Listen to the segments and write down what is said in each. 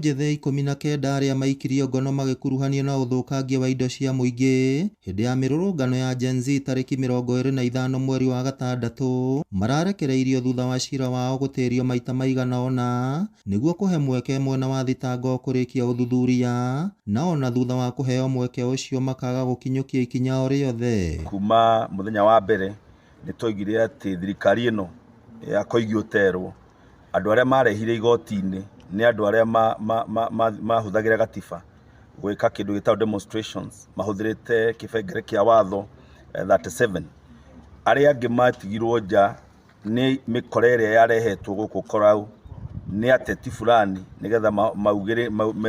njĩthĩ 19 arĩa maikirio ngono magĩkuruhanio na ũthũkangia wa indo cia mũingĩ hĩndĩ ya mĩrũrũngano ya Gen Z tarĩki 25 mweri wa gatandatũ mararekereirio thutha wa cira wao gũtĩrio maita maigana ona nĩguo kũhe mweke mwena wa thitango kũrĩkia ũthuthuria na ona thutha wa kũheo mweke ũcio makaga gũkinyũkia ikinya o rĩothe. Kuma mũthenya wa mbere nĩtwaugire atĩ thirikari ĩno ya Koigi Ũterwo andũ arĩa marehire igoti-inĩ nĩ andũ arĩa mahũthagĩra gatiba gwĩka kĩndũ gĩtagwo demonstrations mahũthĩrĩte kĩbengere kĩa watho 37. Arĩa angĩ matigirwo nja nĩ mĩkora ĩrĩa yarehetwo gũkũ Korau nĩ ateti fulani nĩgetha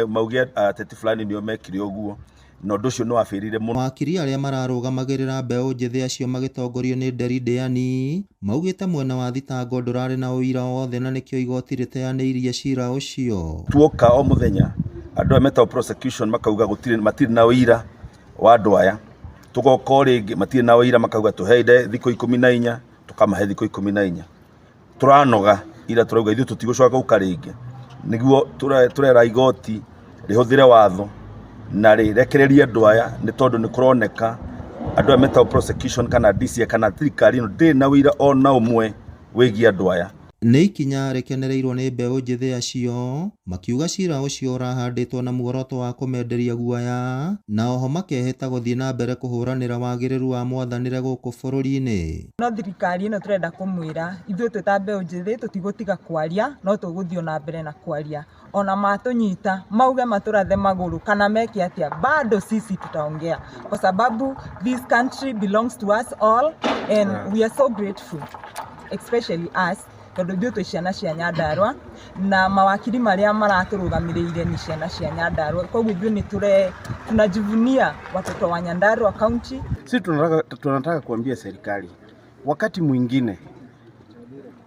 mauge ateti fulani nĩo mekire ũguo na ũndũ ũcio nĩ wabĩrire mũno. Wakiri arĩa mararũgamagĩrĩra mbeũ njĩthĩ acio magĩtongorio nĩ Nderi Ndĩani maugĩte mwena wa thitango ndũrarĩ na ũira wothe na nĩkĩo igoti rĩteanĩirie cira ũcio. Tuoka o mũthenya andũ a metao prosecution makauga matirĩ na ũira wa andũ aya, tugoka rĩngĩ matirĩ na ũira makauga tũheide thikũ 14 tukamahe thikũ 14. Turanoga ira turauga ithuĩ tũtigũcoka gũka rĩngĩ nĩguo turera igoti rĩhũthĩre watho na rĩrekererie andũ aya nĩ tondũ nĩ kũroneka andũ a metao prosecution kana DCI kana thirikari ĩno ndĩrĩ na ũira ona ũmwe wĩgiĩ andũ aya. Nĩ ikinya rĩkenereirwo nĩ mbeũ njĩthĩ acio makiuga cira ũcio ũrahandĩtwo na muoroto wa kũmenderia guoya na oho makeheta gũthiĩ na mbere kũhũranĩra wagĩrĩru wa mwathanĩre gũkũ bũrũri-inĩ. No thirikari ĩno tũrenda kũmwĩra ithuĩ twĩ ta mbeũ njĩthĩ tũtigũtiga kwaria no tũgũthiĩ na mbere na kwaria ona matũnyita mauge matũrathe magũrũ kana meke atĩa bado sisi tutaongea kwa sababu this country belongs to us all and we are so grateful especially us tondũ ithuĩ twĩ ciana cia Nyandarua na mawakili marĩa maratũrũgamĩrĩire ni ciana cia Nyandarua, kwa hivyo ni tunajivunia watoto wa Nyandarua County. Sisi tunataka kuambia serikali wakati mwingine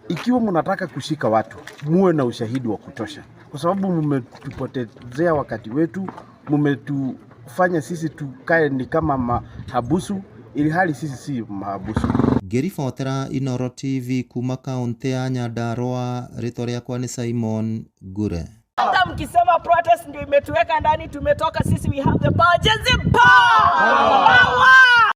ikiwa mnataka kushika watu muwe na ushahidi wa kutosha, kwa sababu mmetupotezea wakati wetu, mmetufanya sisi tukae ni kama mahabusu ili hali sisi si mahabusu. Ngĩribotera Inooro TV kuma kaunti ya Nyandarua, rĩtwa rĩakwa nĩ Simon Ngure. Hata mkisema protest ndio imetuweka ndani, tumetoka sisi, we have the power. Gen Z power!